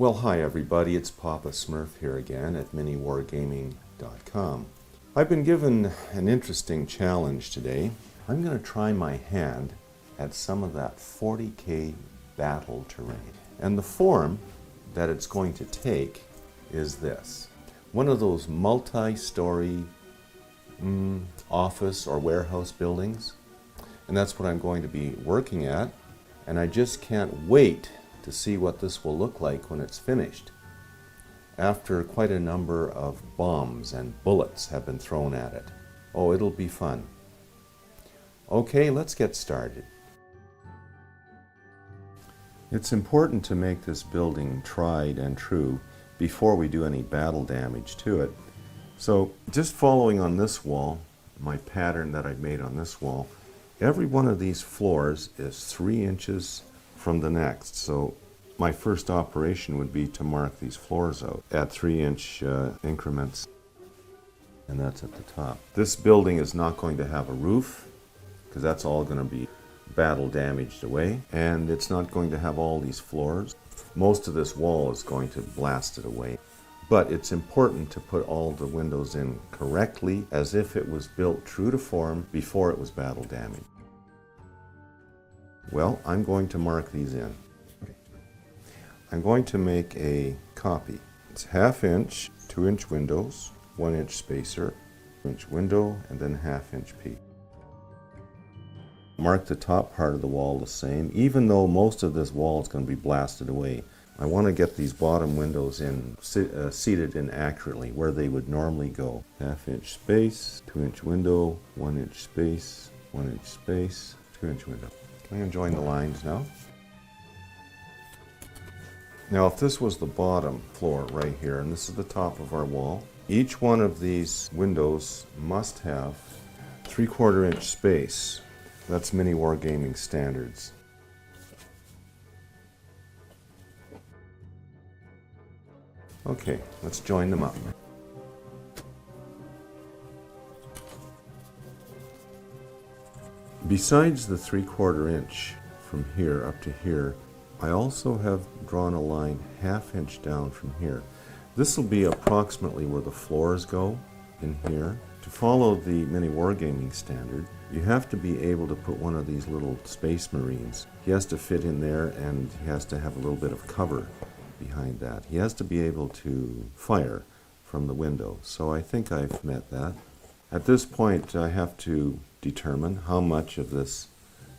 Well, hi everybody, it's Papa Smurf here again at MiniWarGaming.com. I've been given an interesting challenge today. I'm going to try my hand at some of that 40K battle terrain. And the form that it's going to take is this. One of those multi-story office or warehouse buildings. And that's what I'm going to be working at. And I just can't wait to see what this will look like when it's finished, after quite a number of bombs and bullets have been thrown at it. Oh, it'll be fun. Okay, let's get started. It's important to make this building tried and true before we do any battle damage to it. So just following on this wall, my pattern that I've made on this wall, every one of these floors is 3 inches from the next. So my first operation would be to mark these floors out at 3-inch increments, and that's at the top. This building is not going to have a roof because that's all going to be battle damaged away, and it's not going to have all these floors. Most of this wall is going to blast it away. But it's important to put all the windows in correctly as if it was built true to form before it was battle damaged. Well, I'm going to mark these in. I'm going to make a copy. It's 1/2 inch, 2-inch windows, 1-inch spacer, 2-inch window, and then 1/2 inch peak. Mark the top part of the wall the same, even though most of this wall is going to be blasted away. I want to get these bottom windows in, seated in accurately where they would normally go. 1/2 inch space, 2-inch window, 1-inch space, 1-inch space, 2-inch window. I'm going to join the lines now. Now if this was the bottom floor right here, and this is the top of our wall, each one of these windows must have 3/4 inch space. That's MiniWarGaming standards. Okay, let's join them up. Besides the 3/4 inch from here up to here, I also have drawn a line 1/2 inch down from here. This will be approximately where the floors go in here. To follow the MiniWarGaming standard, you have to be able to put one of these little space marines. He has to fit in there, and he has to have a little bit of cover behind that. He has to be able to fire from the window. So I think I've met that. At this point, I have to determine how much of this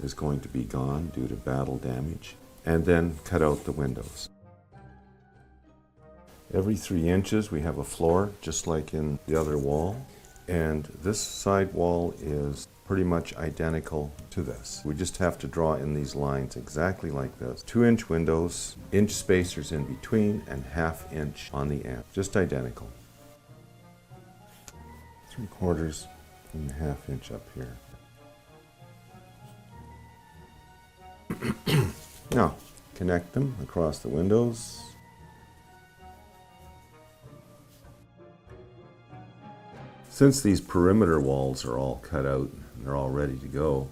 is going to be gone due to battle damage, and then cut out the windows. Every 3 inches we have a floor, just like in the other wall, and this side wall is pretty much identical to this. We just have to draw in these lines exactly like this. 2-inch windows, inch spacers in between, and 1/2 inch on the end. Just identical. 3/4 and 1/2 inch up here. Now, connect them across the windows. Since these perimeter walls are all cut out and they're all ready to go,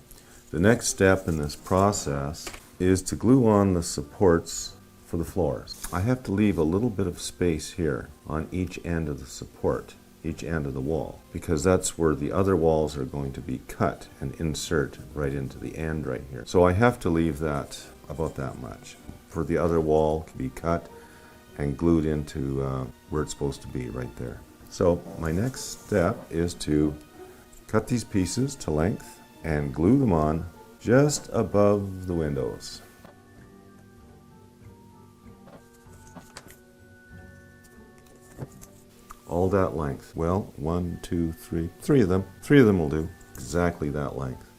the next step in this process is to glue on the supports for the floors. I have to leave a little bit of space here on each end of the support, each end of the wall, because that's where the other walls are going to be cut and insert right into the end right here. So I have to leave that about that much for the other wall to be cut and glued into where it's supposed to be right there. So my next step is to cut these pieces to length and glue them on just above the windows. All that length. Well, 1, 2, 3, 3 of them. 3 of them will do. Exactly that length.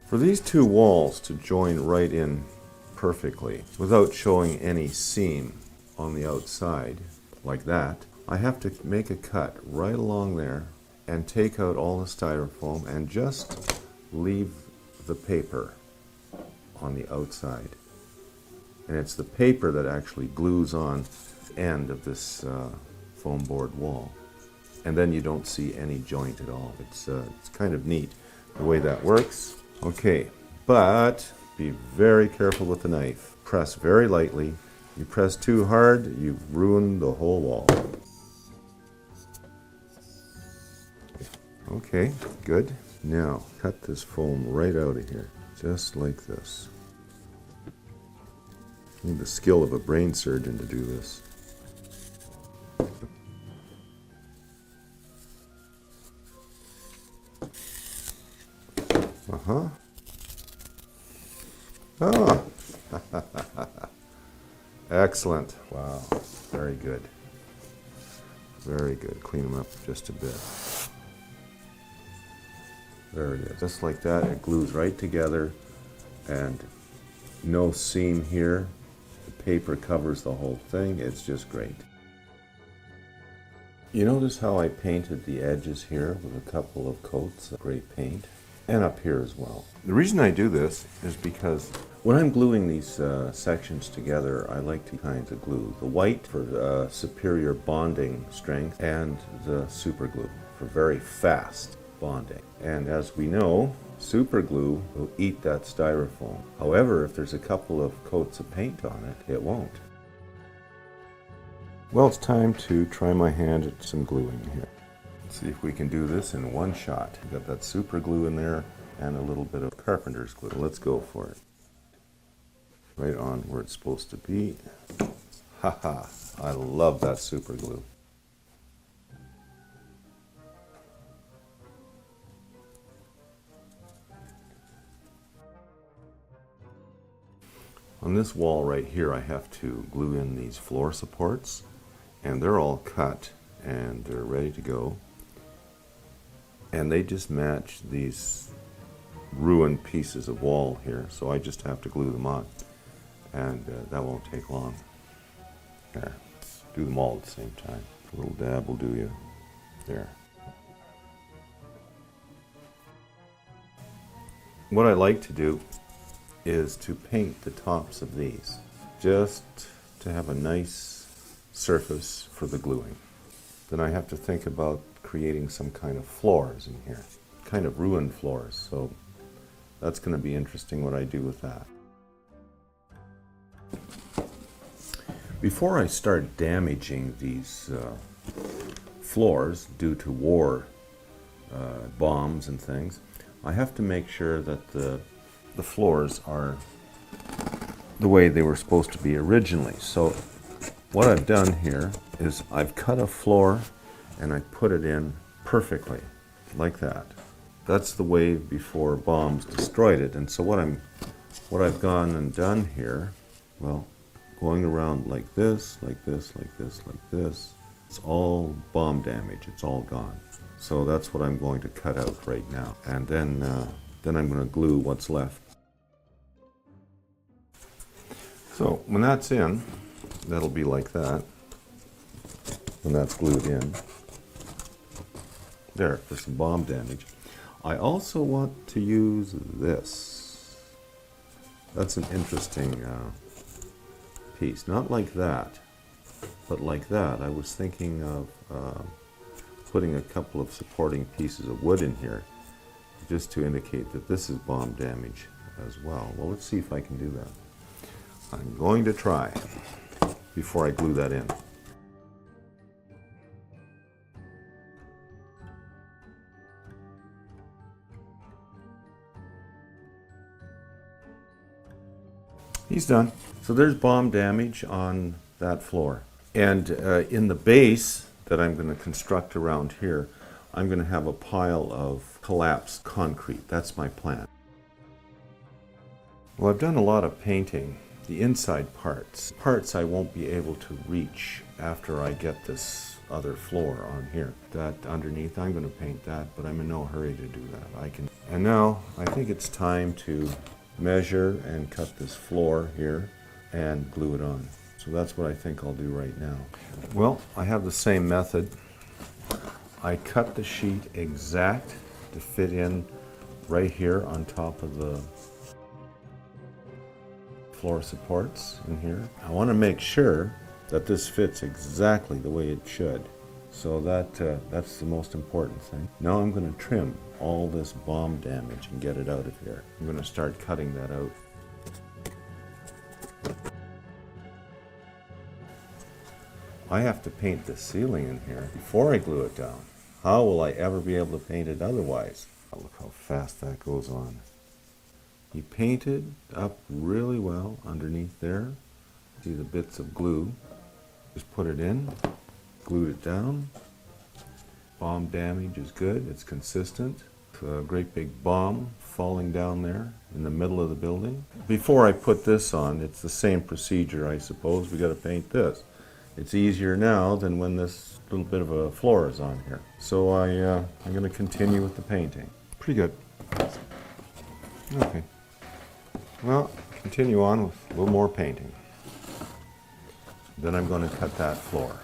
For these two walls to join right in perfectly without showing any seam on the outside, like that, I have to make a cut right along there and take out all the styrofoam and just leave the paper on the outside. And it's the paper that actually glues on the end of this foam board wall. And then you don't see any joint at all. It's kind of neat the way that works. Okay, but Be very careful with the knife. Press very lightly. You press too hard, you've ruined the whole wall. Okay, good. Now, cut this foam right out of here, just like this. You need the skill of a brain surgeon to do this. Uh-huh. Oh! Excellent. Wow. Very good. Very good. Clean them up just a bit. Very good. Just like that, it glues right together, and no seam here. The paper covers the whole thing. It's just great. You notice how I painted the edges here with a couple of coats of gray paint? And up here as well. The reason I do this is because when I'm gluing these sections together, I like two kinds of glue. The white for superior bonding strength, and the super glue for very fast bonding. And as we know, super glue will eat that styrofoam. However, if there's a couple of coats of paint on it, it won't. Well, it's time to try my hand at some gluing here. Let's see if we can do this in one shot. We've got that super glue in there and a little bit of carpenter's glue. Let's go for it. Right on where it's supposed to be. Haha, I love that super glue. On this wall right here, I have to glue in these floor supports, and they're all cut and they're ready to go. And they just match these ruined pieces of wall here, so I just have to glue them on, and that won't take long. There, do them all at the same time. A little dab will do you. There. What I like to do is to paint the tops of these, just to have a nice surface for the gluing. Then I have to think about creating some kind of floors in here, kind of ruined floors, so that's going to be interesting what I do with that. Before I start damaging these floors due to war, bombs and things, I have to make sure that the floors are the way they were supposed to be originally. So what I've done here is I've cut a floor and I put it in perfectly, like that. That's the way before bombs destroyed it. And so what I've gone and done here, well, going around like this, like this, like this, like this, it's all bomb damage. It's all gone. So that's what I'm going to cut out right now. And then I'm going to glue what's left. So when that's in, that'll be like that. When that's glued in. There, for some bomb damage. I also want to use this. That's an interesting piece. Not like that, but like that. I was thinking of putting a couple of supporting pieces of wood in here, just to indicate that this is bomb damage as well. Well, let's see if I can do that. I'm going to try before I glue that in. He's done. So there's bomb damage on that floor. And in the base that I'm going to construct around here, I'm going to have a pile of collapsed concrete. That's my plan. Well, I've done a lot of painting. The inside parts I won't be able to reach after I get this other floor on here. That underneath, I'm going to paint that, but I'm in no hurry to do that. And now I think it's time to measure and cut this floor here and glue it on. So that's what I think I'll do right now. Well, I have the same method. I cut the sheet exact to fit in right here on top of the floor supports in here. I want to make sure that this fits exactly the way it should. So that's the most important thing. Now I'm going to trim all this bomb damage and get it out of here. I'm going to start cutting that out. I have to paint the ceiling in here before I glue it down. How will I ever be able to paint it otherwise? Oh, look how fast that goes on. He painted up really well underneath there. See the bits of glue. Just put it in, glued it down. Bomb damage is good, it's consistent. It's a great big bomb falling down there in the middle of the building. Before I put this on, it's the same procedure, I suppose. We got to paint this. It's easier now than when this little bit of a floor is on here. So I'm going to continue with the painting. Pretty good. Okay. Well, continue on with a little more painting. Then I'm going to cut that floor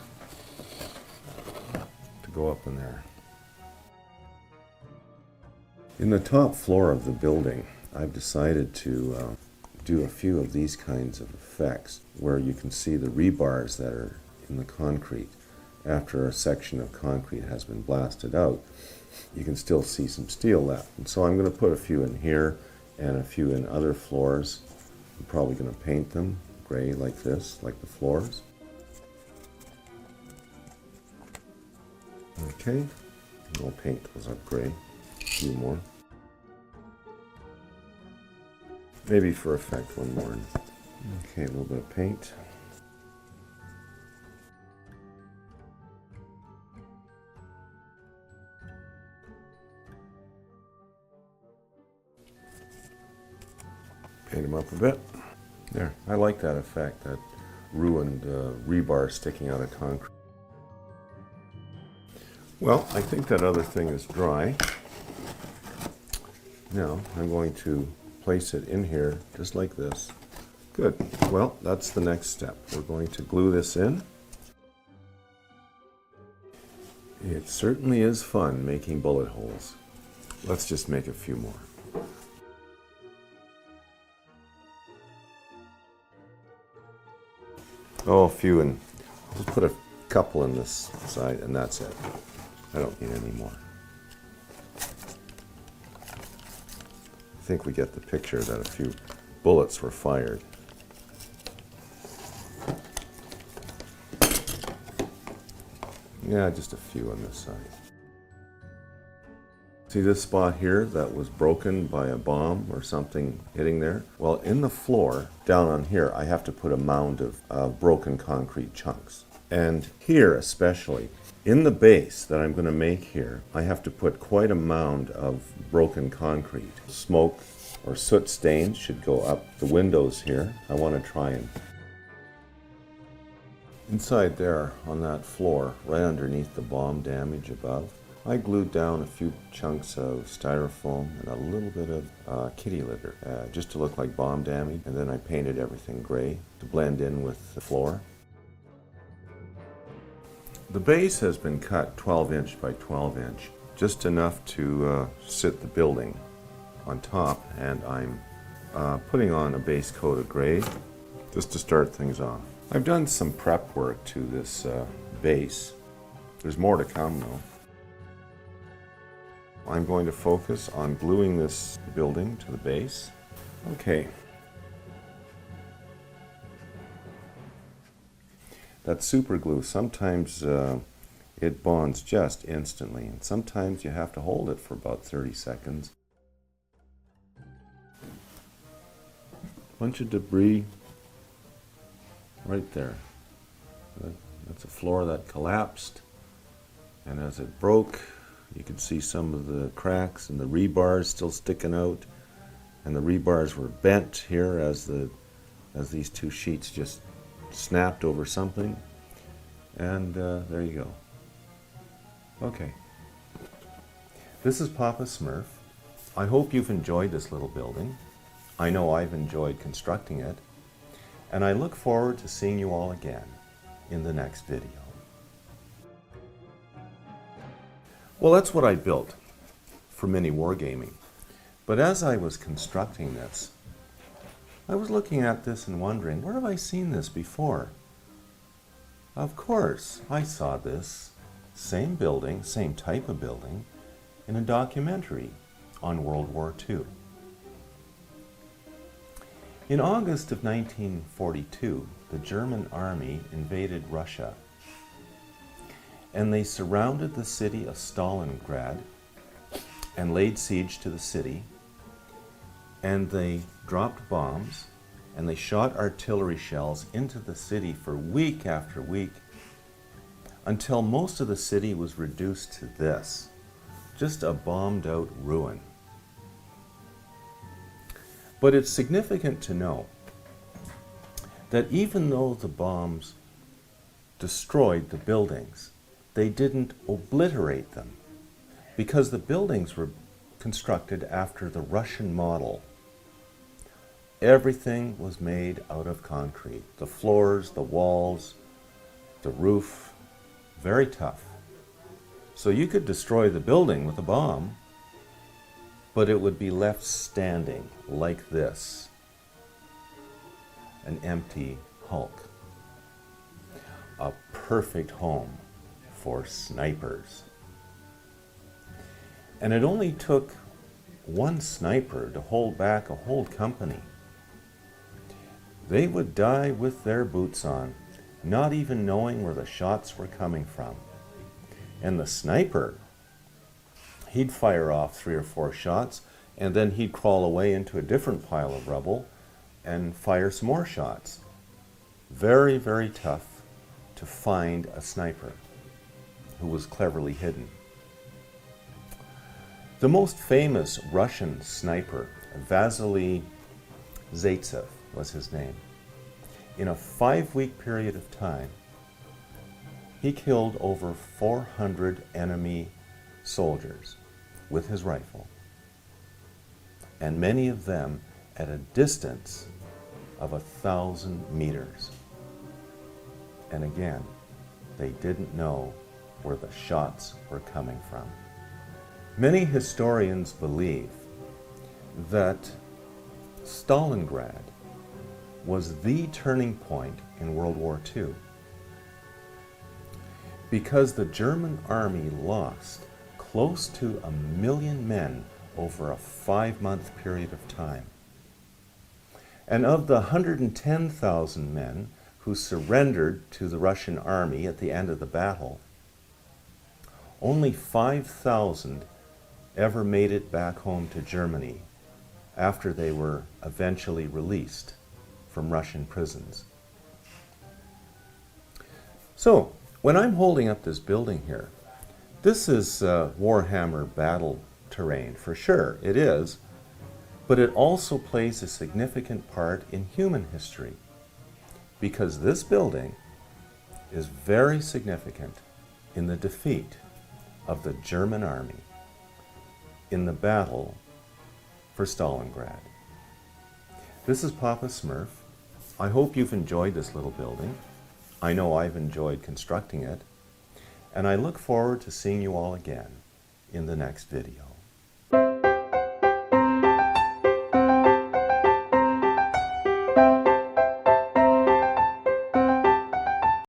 to go up in there. In the top floor of the building, I've decided to do a few of these kinds of effects where you can see the rebars that are in the concrete. After a section of concrete has been blasted out, you can still see some steel left. And so I'm going to put a few in here and a few in other floors. I'm probably going to paint them gray like this, like the floors. Okay, I'll paint those up gray. A few more. Maybe for effect, one more. Okay, a little bit of paint. Paint them up a bit. There, I like that effect, that ruined rebar sticking out of concrete. Well, I think that other thing is dry. Now, I'm going to place it in here just like this. Good. Well, that's the next step. We're going to glue this in. It certainly is fun making bullet holes. Let's just make a few more. Oh, a few, and we'll put a couple in this side, and that's it. I don't need any more. I think we get the picture that a few bullets were fired. Yeah, just a few on this side. See this spot here that was broken by a bomb or something hitting there? Well, in the floor, down on here, I have to put a mound of broken concrete chunks. And here especially, in the base that I'm going to make here, I have to put quite a mound of broken concrete. Smoke or soot stains should go up the windows here. I want to try and... Inside there, on that floor, right underneath the bomb damage above, I glued down a few chunks of styrofoam and a little bit of kitty litter, just to look like bomb damage, and then I painted everything gray to blend in with the floor. The base has been cut 12-inch by 12-inch, just enough to sit the building on top, and I'm putting on a base coat of gray just to start things off. I've done some prep work to this base. There's more to come though. I'm going to focus on gluing this building to the base. Okay. That super glue, sometimes it bonds just instantly, and sometimes you have to hold it for about 30 seconds. Bunch of debris right there. That's a floor that collapsed, and as it broke, you could see some of the cracks and the rebars still sticking out, and the rebars were bent here as these two sheets just snapped over something, and there you go. Okay, this is Papa Smurf. I hope you've enjoyed this little building. I know I've enjoyed constructing it, and I look forward to seeing you all again in the next video. Well, that's what I built for MiniWarGaming. But as I was constructing this, I was looking at this and wondering, where have I seen this before? Of course, I saw this same building, same type of building, in a documentary on World War II. In August of 1942, the German army invaded Russia and they surrounded the city of Stalingrad and laid siege to the city, and they dropped bombs and they shot artillery shells into the city for week after week until most of the city was reduced to this, just a bombed out ruin. But it's significant to know that even though the bombs destroyed the buildings, they didn't obliterate them, because the buildings were constructed after the Russian model. Everything was made out of concrete. The floors, the walls, the roof, very tough. So you could destroy the building with a bomb, but it would be left standing like this, an empty hulk. A perfect home for snipers. And it only took one sniper to hold back a whole company. They would die with their boots on, not even knowing where the shots were coming from. And the sniper, he'd fire off 3 or 4 shots, and then he'd crawl away into a different pile of rubble and fire some more shots. Very, very tough to find a sniper who was cleverly hidden. The most famous Russian sniper, Vasily Zaitsev was his name. In a 5-week period of time, he killed over 400 enemy soldiers with his rifle, and many of them at a distance of 1,000 meters. And again, they didn't know where the shots were coming from. Many historians believe that Stalingrad was the turning point in World War II, because the German army lost close to 1 million men over a 5-month period of time. And of the 110,000 men who surrendered to the Russian army at the end of the battle, only 5,000 ever made it back home to Germany after they were eventually released from Russian prisons. So, when I'm holding up this building here, this is Warhammer battle terrain, for sure, it is, but it also plays a significant part in human history, because this building is very significant in the defeat of the German army in the battle for Stalingrad. This is Papa Smurf. I hope you've enjoyed this little building. I know I've enjoyed constructing it, and I look forward to seeing you all again in the next video.